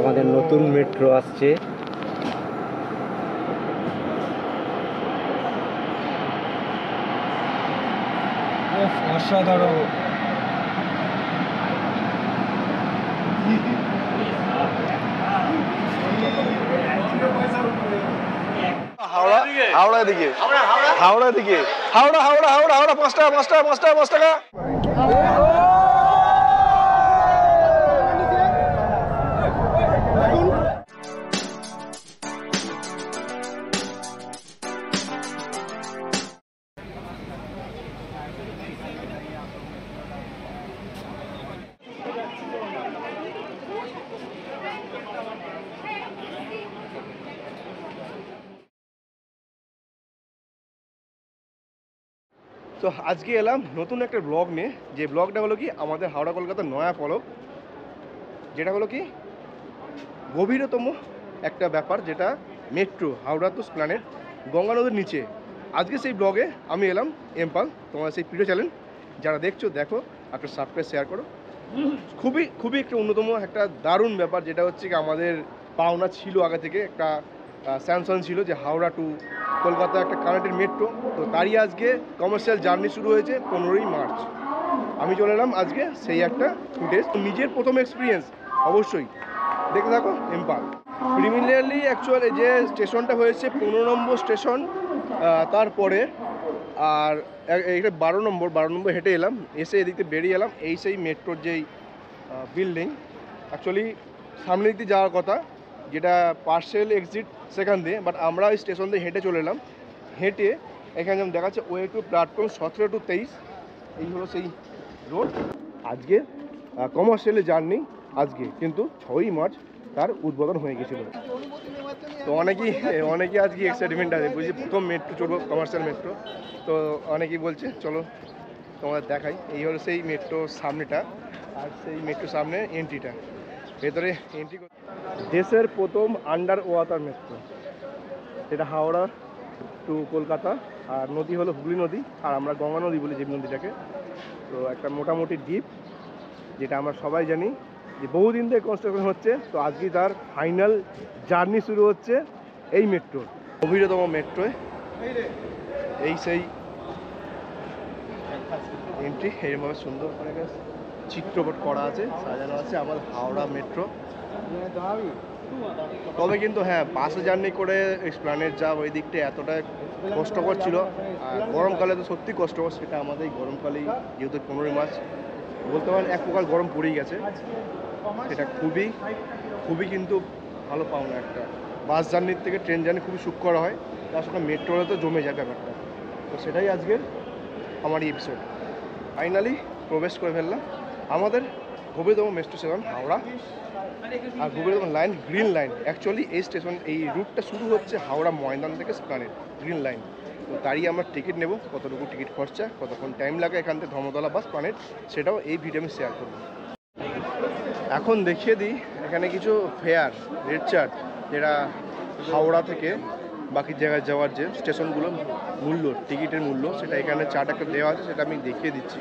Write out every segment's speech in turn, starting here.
আমাদের নতুন মেট্রো আসছে। অসাধারণ। হাওড়া হাওড়া দিকে হাওড়া দিকে হাওড়া হাওড়া হাওড়া হাওড়া 5 টাকা 5 টাকা 5 টাকা 5 টাকা। তো আজকে এলাম নতুন একটা ব্লগ নিয়ে, যে ব্লগটা হলো কি আমাদের হাওড়া কলকাতা নয়া ফলক, যেটা হলো কি গভীরতম একটা ব্যাপার, যেটা metro Howrah to Esplanade Ganga নদীর নিচে। আজকে সেই ব্লগে আমি এলাম এমপাল, তোমার সেই প্রিয় চ্যানেল যারা দেখছো দেখো, একটা সাবস্ক্রাইব শেয়ার করো। খুবই খুবই একটা অন্যতম একটা দারুণ ব্যাপার, যেটা হচ্ছে কি আমাদের পাওনা ছিল আগে থেকে, একটা স্যামসাং ছিল যে হাওড়া টু কলকাতা একটা কানেক্টেড মেট্রো। তো তারই আজকে কমার্শিয়াল জার্নি শুরু হয়েছে 15ই মার্চ। আমি চলে এলাম আজকে সেই একটা ফুটেজ, নিজের প্রথম এক্সপিরিয়েন্স অবশ্যই দেখতে থাকো এমপাল। প্রিমিলিয়ারলি অ্যাকচুয়াল যে স্টেশনটা হয়েছে 15 নম্বর স্টেশন, তারপরে আর এইটা 12 নম্বর হেঁটে এলাম, এসে এদিকে বেরিয়ে এলাম। এই সেই মেট্রোর যেই বিল্ডিং, অ্যাকচুয়ালি সামনের দিকে যাওয়ার কথা, যেটা পার্সেল এক্সিট সেখান দিয়ে, বাট আমরা ওই স্টেশন দিয়ে হেঁটে চলে এলাম। হেঁটে এখানে যেমন দেখাচ্ছে ওয়ে টু প্ল্যাটফর্ম 17 টু 23, এই হলো সেই রোড। আজকে কমার্শিয়ালি জার্নি আজকে, কিন্তু 6ই মার্চ তার উদ্বোধন হয়ে গেছিলো। তো অনেকেই আজকে এক্সাইটমেন্ট আছে, বুঝি প্রথম মেট্রো চলবো, কমার্শিয়াল মেট্রো। তো অনেকেই বলছে চলো তোমাদের দেখাই। এই হলো সেই মেট্রোর সামনেটা, আর সেই মেট্রোর সামনে এন্ট্রিটা, ভেতরে এন্ট্রি। দেশের প্রথম আন্ডার ওয়াটার মেট্রো, যেটা হাওড়া টু কলকাতা, আর নদী হলো হুগলি নদী, আর আমরা গঙ্গা নদী বলি যে নদীটাকে। তো একটা মোটামুটি দ্বীপ, যেটা আমরা সবাই জানি যে বহুদিন থেকে কনস্ট্রাকশন হচ্ছে। তো আজকে তার ফাইনাল জার্নি শুরু হচ্ছে এই মেট্রোর, গভীরতম মেট্রোয়। এই সেই এন্ট্রি, এইভাবে সুন্দর করে চিত্রপট করা আছে, সাজানো আছে আমার হাওড়া মেট্রো। তবে কিন্তু হ্যাঁ, বাসে জার্নি করে এসপ্ল্যানেড যা ওই দিকটা এতটা কষ্টকর ছিল, আর গরমকালে তো সত্যি কষ্টকর। সেটা আমাদের এই গরমকালেই, যেহেতু 15ই মার্চ বলতে পারেন এক প্রকার গরম পড়েই গেছে, সেটা খুবই খুবই কিন্তু ভালো পাওনা একটা। বাস জার্নির থেকে ট্রেন জার্নি খুবই সুখ করা হয়, তার সাথে মেট্রোতে তো জমে যায় ব্যাপারটা। তো সেটাই আজকের আমার এই এপিসোড। ফাইনালি প্রবেশ করে ফেললাম আমাদের গভীরতম মেট্রো স্টেশন হাওড়া, আর গভীরতম লাইন গ্রিন লাইন। অ্যাকচুয়ালি এই স্টেশন, এই রুটটা শুরু হচ্ছে হাওড়া ময়দান থেকে এসপ্ল্যানেড গ্রিন লাইন। তো তারই আমরা টিকিট নেব, কতটুকু টিকিট খরচা, কতক্ষণ টাইম লাগে এখান থেকে ধর্মতলা বা এসপ্ল্যানেড, সেটাও এই ভিডিও আমি শেয়ার করব। এখন দেখিয়ে দিই এখানে কিছু ফেয়ার রেট চার্ট, যেটা হাওড়া থেকে বাকি জায়গায় যাওয়ার যে স্টেশনগুলো মূল্য, টিকিটের মূল্য, সেটা এখানে চার্ট একটা দেওয়া আছে, সেটা আমি দেখিয়ে দিচ্ছি।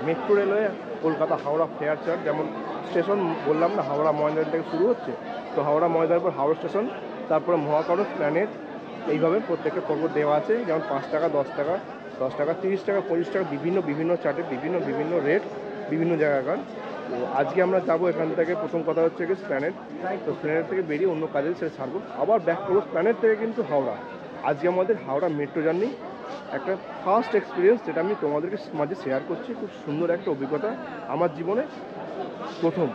Metro railway Kolkata Howrah fair chart, যেমন স্টেশন বললাম না, হাওড়া ময়দান থেকে শুরু হচ্ছে। তো হাওড়া ময়দানের পর হাওড়া স্টেশন, তারপরে মহাকরণ প্ল্যানেট, এইভাবে প্রত্যেকটা পর্বত দেওয়া আছে। যেমন 5 টাকা, 10 টাকা, 10 টাকা, 30 টাকা, 25 টাকা, বিভিন্ন চার্টে বিভিন্ন রেট, বিভিন্ন জায়গাকার। তো আজকে আমরা যাবো এখান থেকে। প্রথম কথা হচ্ছে কি প্ল্যানেট। তো প্ল্যানেট থেকে বেরিয়ে অন্য কাজে সেটা ছাড়বো, আবার ব্যাক করবো প্ল্যানেট থেকে কিন্তু হাওড়া। আজকে আমাদের হাওড়া মেট্রো জার্নি একটা ফার্স্ট এক্সপিরিয়েন্স, যেটা আমি তোমাদেরকে মাঝে শেয়ার করছি। খুব সুন্দর একটা অভিজ্ঞতা আমার জীবনে প্রথম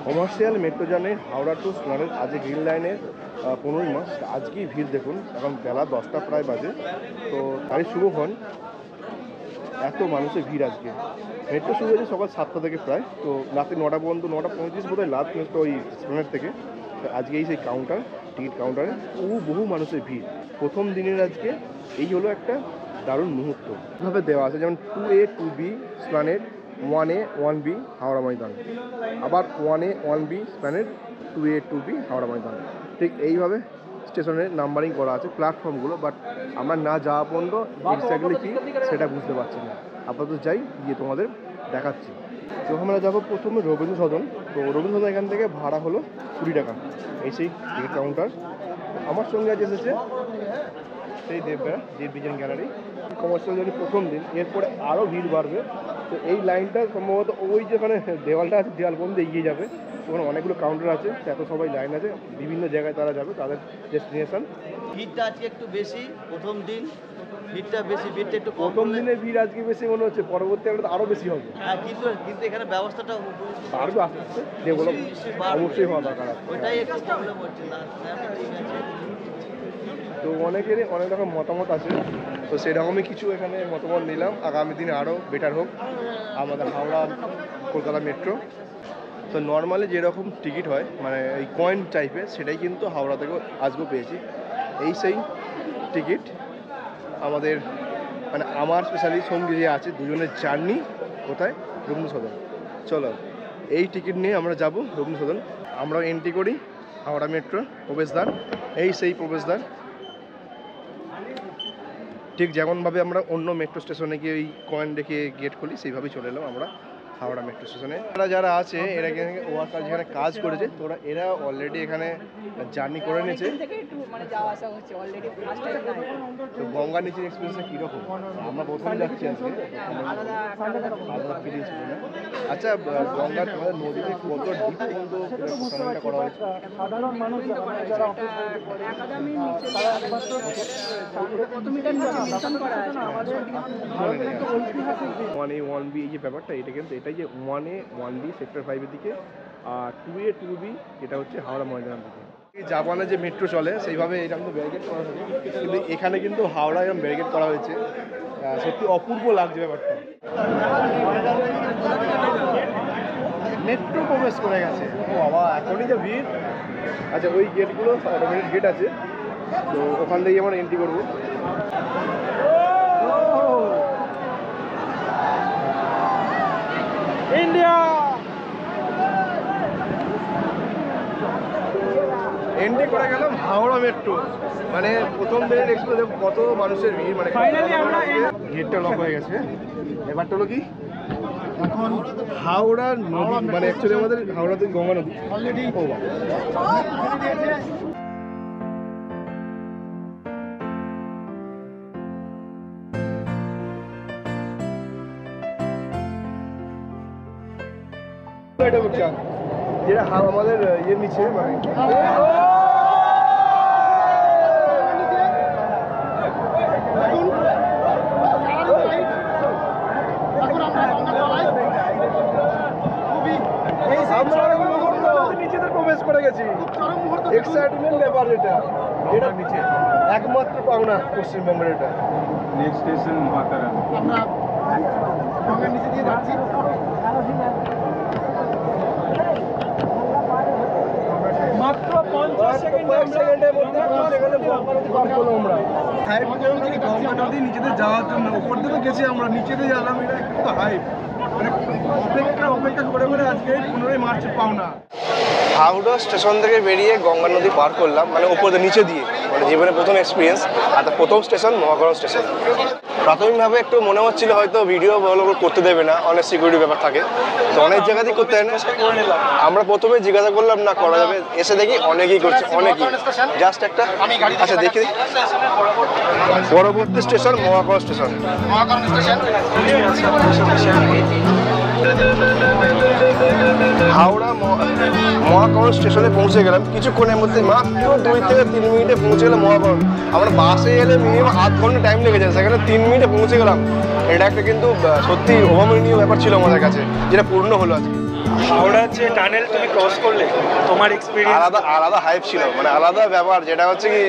commercial metro journey Howrah to Esplanade. আজকে গ্রিন লাইনের 15ই মার্চ। আজকেই ভিড় দেখুন, এখন বেলা 10টা প্রায় বাজে। তো তাই শুভক্ষণ, এত মানুষের ভিড় আজকে। মেট্রো শুরু হয়েছে সকাল 7টা থেকে প্রায়, তো রাতে 9টা পর্যন্ত, 9টা 35 বোধহয় লাস্ট মেট্রো ওই এসপ্ল্যানেড থেকে। আজকে এই সেই কাউন্টার, টিকিট কাউন্টারে বহু মানুষের ভিড় প্রথম দিনের আজকে। এই হলো একটা দারুণ মুহূর্ত। এভাবে দেওয়া আছে, যেমন 2A 2B Esplanade, 1A 1B Howrah Maidan, আবার 1A 1B Esplanade, 2A 2B Howrah Maidan. ঠিক এইভাবে স্টেশনের নাম্বারিং করা আছে প্ল্যাটফর্মগুলো, বাট আমরা না যাওয়া পর্যন্ত এক্স্যাক্টলি কি সেটা বুঝতে পারছি না। আপাতত যাই, গিয়ে তোমাদের দেখাচ্ছি। তো আমরা যাবো প্রথমে রবীন্দ্র সদন। তো রবীন্দ্র সদন এখান থেকে ভাড়া হলো 20 টাকা, এই সেই টিকিট কাউন্টার। আমার সঙ্গে আজ এসেছে সেই দেবরা, যে বিজন গ্যালারি। কমার্শিয়াল জার্নি প্রথম দিন, এরপরে আরও ভিড় বাড়বে। তো এই লাইনটা সম্ভবত ওই যেখানে দেওয়ালটা আছে, দেওয়াল পর্যন্ত এগিয়ে যাবে। ওখানে অনেকগুলো কাউন্টার আছে, এত সবাই লাইন আছে, বিভিন্ন জায়গায় তারা যাবে তাদের ডেস্টিনেশন। ভিড়টা আজকে একটু বেশি, প্রথম দিন ভিড়টা বেশি, ভিড়টা একটু কম প্রথম হলে- দিনের ভিড় আজকে বেশি মনে হচ্ছে, পরবর্তী একটা আরও বেশি হবে। হ্যাঁ, কিন্তু কিন্তু এখানে ব্যবস্থাটা বাড়বে আস্তে আস্তে, ডেভেলপ অবশ্যই হওয়া দরকার আছে। ওইটাই একটু প্রবলেম হচ্ছে না, ঠিক আছে। তো অনেকেরই অনেক রকম মতামত আছে, তো সেরকমই কিছু এখানে মতামত নিলাম। আগামী দিনে আরও বেটার হোক আমাদের হাওড়া কলকাতা মেট্রো। তো নর্মালি যেরকম টিকিট হয় মানে এই কয়েন টাইপের, সেটাই কিন্তু হাওড়া থেকেও আজকেও পেয়েছি। এই সেই টিকিট আমাদের মানে আমার স্পেশালি সঙ্গে যে আছে, দুজনের জার্নি কোথায়, রবীন্দ্র সদন। চলো এই টিকিট নিয়ে আমরা যাব রবীন্দ্র সদন। আমরা এন্ট্রি করি হাওড়া মেট্রো প্রবেশদ্বার, এই সেই প্রবেশদ্বার। ঠিক যেমনভাবে আমরা অন্য মেট্রো স্টেশনে গিয়ে ওই কয়েন রেখে গেট খুলি, সেইভাবেই চলে এলাম আমরা হাওড়া মেট্রো স্টেশনে। এরা যারা আছে, এরা ওয়ার্কার যেখানে কাজ করেছে, তো এরা অলরেডি এখানে জার্নি করে নিয়েছে। তো গঙ্গা নিচের এক্সপিরিয়েন্সটা কীরকম? আমরা প্রথমে যাচ্ছি আজকে, আলাদা ফিলিংস ছিল না। আচ্ছা, গঙ্গার আমাদের নদীতে কত ডিপ কিন্তু খননটা করা হয়েছে? সাধারণ মানুষ যারা ওয়ান এ ওয়ান বি এই যে ব্যাপারটা, এটা কিন্তু এটাই যে 1A 1B সেক্টর 5-এর দিকে, আর 2A 2B এটা হচ্ছে হাওড়া ময়দান দিকে। জাপানে যে মেট্রো চলে সেইভাবে এরকম তো ব্যারিকেড করা থাকে, কিন্তু এখানে কিন্তু হাওড়া এরকম ব্যারিকেড করা হয়েছে। সত্যি অপূর্ব লাগছে ব্যাপারটা। মেট্রো প্রবেশ করে গেছে, ও বাবা এখনই যে ভিড়। আচ্ছা, ওই গেটগুলো অটোমেটিক গেট আছে, তো ওখান থেকে আমরা এন্ট্রি করবো। ইন্ডিয়া এন্ট্রি করে গেলাম হাওড়া মেট্রো। মানে প্রথম দিনের এক্সপ্রেস কত মানুষের ভিড়, মানে ফাইনালি আমরা গেটটা লক হয়ে গেছে। এবারটা হলো কি, এখন হাওড়া নদী, মানে অ্যাকচুয়ালি আমাদের হাওড়া থেকে গঙ্গা নদী অলরেডি। ও বাবা, এটা হচ্ছে যেটা আমাদের ইয়ের নিচে, মানে নিচেতে প্রবেশ করে গেছি। এক্সাইটমেন্ট ব্যাপার এটা, এটা নিচে একমাত্র পাওনা পশ্চিমবঙ্গের। এটা নেক্সট স্টেশন মহাতারা। আমরা গঙ্গার নিচে দিয়ে যাচ্ছি। মাত্র 50 সেকেন্ডের মধ্যে পৌঁছে গেলে গঙ্গা নদী পার করলাম আমরা। হাইপ গঙ্গা নদী নিচেতে যাওয়ার জন্য, উপর দিকে গেছি আমরা, নিচেতে গেলাম। এটা একটু হাইপ, মানে অপেক্ষা করে করে আজকে 15 মার্চ পাওনা। হাওড়া স্টেশন থেকে বেরিয়ে গঙ্গা নদী পার করলাম, মানে উপরে নিচে দিয়ে, মানে জীবনে প্রথম এক্সপিরিয়েন্স। আর প্রথম স্টেশন মহাকরণ স্টেশন। প্রাথমিকভাবে একটু মনে হচ্ছিল হয়তো ভিডিও ভালো করতে দেবে না, অনেক সিকিউরিটি ব্যাপার থাকে, তো অনেক জায়গাতেই করতে হয় না। আমরা প্রথমে জিজ্ঞাসা করলাম না করা যাবে, এসে দেখি অনেকেই করছে, অনেকেই জাস্ট একটা। আচ্ছা দেখি, পরবর্তী স্টেশন মহাকরণ স্টেশন। হাওড়া মহাকরণ স্টেশনে পৌঁছে গেলাম কিছুক্ষণের মধ্যে, মাত্র 2 থেকে 3 মিনিটে পৌঁছে গেলাম মহাকরণ। আমরা বাসে এলে মিনিমাম আধ ঘন্টা টাইম লেগে যায়, সেখানে 3 মিনিটে পৌঁছে গেলাম। এটা একটা কিন্তু সত্যি অভাবনীয় ব্যাপার ছিল আমাদের কাছে, যেটা পূর্ণ হলো আজকে। হাওড়ার যে টানেল তুমি ক্রস করলে, তোমার এক্সপিরিয়েন্স আলাদা আলাদা হাইপ ছিল, মানে আলাদা ব্যাপার। যেটা হচ্ছে কি,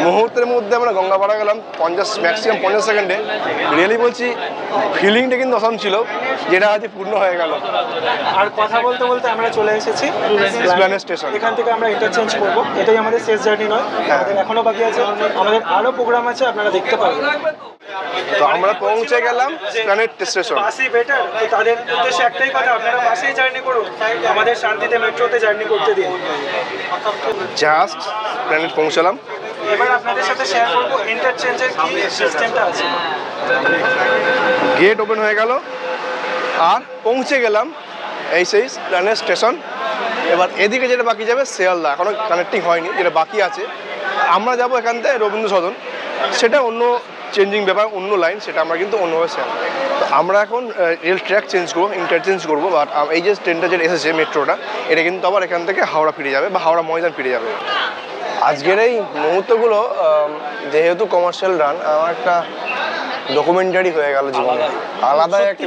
মুহূর্তের মধ্যে আমরা গঙ্গাপাড়া গেলাম 50 সেকেন্ডে। রিয়েলি বলছি, ফিলিংটা কিন্তু অসম ছিল, যেটা আজ পূর্ণ হয়ে গেল। আর কথা বলতে বলতে আমরা চলে এসেছি এসপ্ল্যানেড স্টেশন। এখান থেকে আমরা ইন্টারচেঞ্জ করব। এটাই আমাদের শেষ জার্নি নয়, আমাদের এখনো বাকি আছে, আমাদের আরো প্রোগ্রাম আছে, আপনারা দেখতে পারবেন। তো আমরা পৌঁছে গেলাম এসপ্ল্যানেড স্টেশন। বাসই বেটার, তো তাদের উদ্দেশ্যে একটাই কথা, আপনারা বাসেই জার্নি করুন, আমাদের শান্তিতে মেট্রোতে জার্নি করতে দিন। জাস্ট এসপ্ল্যানেড পৌঁছালাম। এবার আপনাদের সাথে শেয়ার করবো ইন্টারচেঞ্জের কি সিস্টেমটা আছে। গেট ওপেন হয়ে গেল, আর পৌঁছে গেলাম এই সেই স্প্ল্যানেড স্টেশন। এবার এদিকে যেটা বাকি যাবে শিয়ালদা, এখনও কানেক্টিং হয়নি, যেটা বাকি আছে আমরা যাব এখান থেকে রবীন্দ্র সদন, সেটা অন্য চেঞ্জিং ব্যাপার, অন্য লাইন, সেটা আমরা কিন্তু অন্যভাবে শিয়ালদা। তো আমরা এখন রেল ট্র্যাক চেঞ্জ করবো, ইন্টারচেঞ্জ করবো। বাট এই যে ট্রেনটা যেটা এসেছে মেট্রোটা, এটা কিন্তু আবার এখান থেকে হাওড়া ফিরে যাবে বা হাওড়া ময়দান ফিরে যাবে। আজকের এই মুহূর্তগুলো যেহেতু কমার্শিয়াল রান, আমার একটা ডকুমেন্টারি হয়ে গেল জীবনে, আলাদা একটা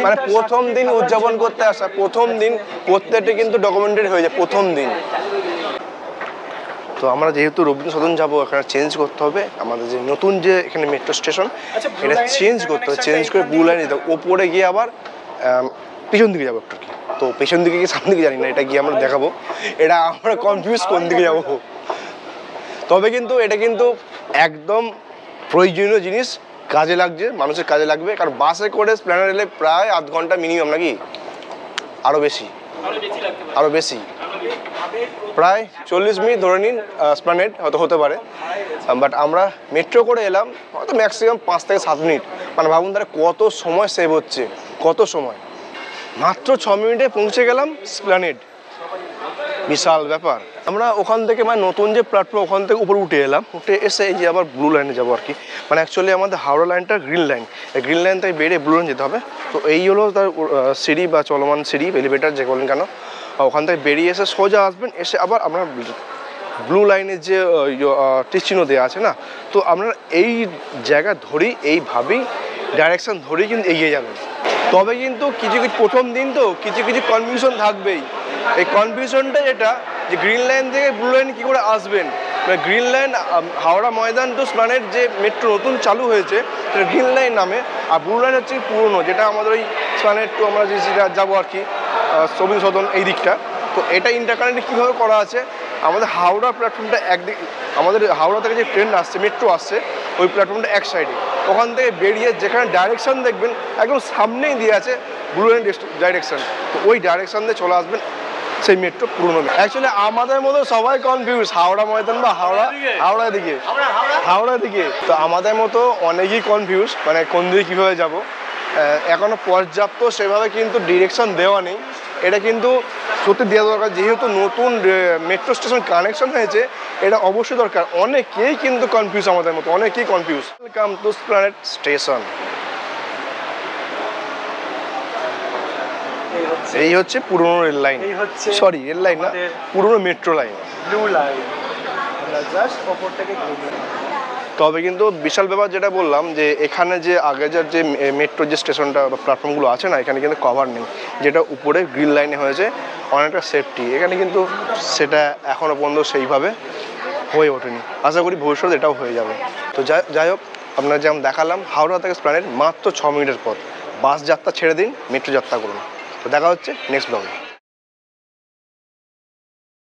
মানে প্রথম দিন উদযাপন করতে আসা, প্রথম দিন প্রত্যেকটা কিন্তু ডকুমেন্টারি হয়ে যায় প্রথম দিন। তো আমরা যেহেতু রবীন্দ্র সদন যাবো, এখানে চেঞ্জ করতে হবে আমাদের যে নতুন যে এখানে মেট্রো স্টেশন, এটা চেঞ্জ করতে হবে, চেঞ্জ করে ব্লু লাইনে যেতে হবে, ওপরে গিয়ে আবার পিছন দিকে যাবো একটু। তো পেছন দিকে গিয়ে সামনে দিকে জানি না, এটা গিয়ে আমরা দেখাবো, এটা আমরা কনফিউজ কোন দিকে যাবো। তবে কিন্তু এটা কিন্তু একদম প্রয়োজনীয় জিনিস, কাজে লাগছে, মানুষের কাজে লাগবে। কারণ বাসে করে স্প্ল্যানেড এলে প্রায় আধ ঘন্টা মিনিমাম, নাকি আরও বেশি, প্রায় 40 মিনিট ধরে নিন স্প্ল্যানেড হয়তো হতে পারে। বাট আমরা মেট্রো করে এলাম হয়তো ম্যাক্সিমাম 5 থেকে 7 মিনিট। মানে ভাবুন তাহলে কত সময় সেভ হচ্ছে, কত সময়। মাত্র 6 মিনিটে পৌঁছে গেলাম স্প্ল্যানেড, বিশাল ব্যাপার। আমরা ওখান থেকে মানে নতুন যে প্ল্যাটফর্ম, ওখান থেকে উপরে উঠে এলাম, উঠে এসে এই যে আবার ব্লু লাইনে যাবো আর কি। মানে অ্যাকচুয়ালি আমাদের হাওড়া লাইনটা গ্রিন লাইন, এই গ্রিন লাইন থেকে বেরিয়ে ব্লু লাইন যেতে হবে। তো এই হলো তার সিঁড়ি বা চলমান সিঁড়ি, এলিভেটার যে বলেন কেন। ওখান থেকে বেরিয়ে এসে সোজা আসবেন, এসে আবার আমরা ব্লু লাইনের যে তীরচিহ্ন দেওয়া আছে না, তো আপনারা এই জায়গা ধরেই, এইভাবেই ডাইরেকশান ধরেই কিন্তু এগিয়ে যাবেন। তবে কিন্তু কিছু কিছু প্রথম দিন তো কিছু কিছু কনফিউশন থাকবেই। এই কনফিউশনটা যেটা, যে গ্রিন লাইন থেকে ব্লু লাইন কী করে আসবেন। Green line Howrah Maidan two Esplanade যে মেট্রো নতুন চালু হয়েছে, সেটা গ্রিন লাইন নামে। আর ব্লু লাইন হচ্ছে পুরনো, যেটা আমাদের ওই স্প্ল্যানেড টু আমরা যেটা যাবো আর কি রবীন্দ্র সদন এই দিকটা। তো এটা ইন্টারকানেক্ট কীভাবে করা আছে, আমাদের হাওড়া প্ল্যাটফর্মটা একদিকে, আমাদের হাওড়া থেকে যে ট্রেন আসছে, মেট্রো আসছে, ওই প্ল্যাটফর্মটা এক সাইডে। ওখান থেকে বেরিয়ে যেখানে ডাইরেকশান দেখবেন একদম সামনেই দিয়ে আছে ব্লু লাইন ডাইরেকশান, তো ওই ডাইরেকশান দিয়ে চলে আসবেন সেই মেট্রো পুরনো। অ্যাকচুয়ালি আমাদের মতো সবাই কনফিউজ, হাওড়া ময়দান বা হাওড়া দিকে। তো আমাদের মতো অনেকেই কনফিউজ, মানে কোন দিকে কীভাবে যাব। এখনও পর্যাপ্ত সেভাবে কিন্তু ডিরেকশন দেওয়া নেই, এটা কিন্তু সত্যি দেওয়া দরকার। যেহেতু নতুন মেট্রো স্টেশন কানেকশন হয়েছে, এটা অবশ্যই দরকার। অনেকেই কিন্তু কনফিউজ, আমাদের মতো অনেকেই confuse. Welcome to Esplanade station. এই হচ্ছে পুরনো rail line, sorry rail line না, পুরনো মেট্রো লাইন, ব্লু লাইন। আমরা জাস্ট ওপর থেকে তবে কিন্তু বিশাল ব্যাপার যেটা বললাম, যে এখানে যে আগের যে মেট্রো যে স্টেশনটা বা প্ল্যাটফর্মগুলো আছে না, এখানে কিন্তু কভার নেই, যেটা উপরে গ্রিন লাইনে হয়েছে, অনেকটা সেফটি এখানে কিন্তু সেটা এখনও পর্যন্ত সেইভাবে হয়ে ওঠেনি। আশা করি ভবিষ্যতে এটাও হয়ে যাবে। তো যাই হোক, আপনারা যেমন দেখালাম হাওড়া থেকে স্প্ল্যানেড মাত্র 6 মিনিটের পথ। বাস যাত্রা ছেড়ে দিন, মেট্রো যাত্রা করুন। তো দেখা হচ্ছে নেক্সট ব্লগে।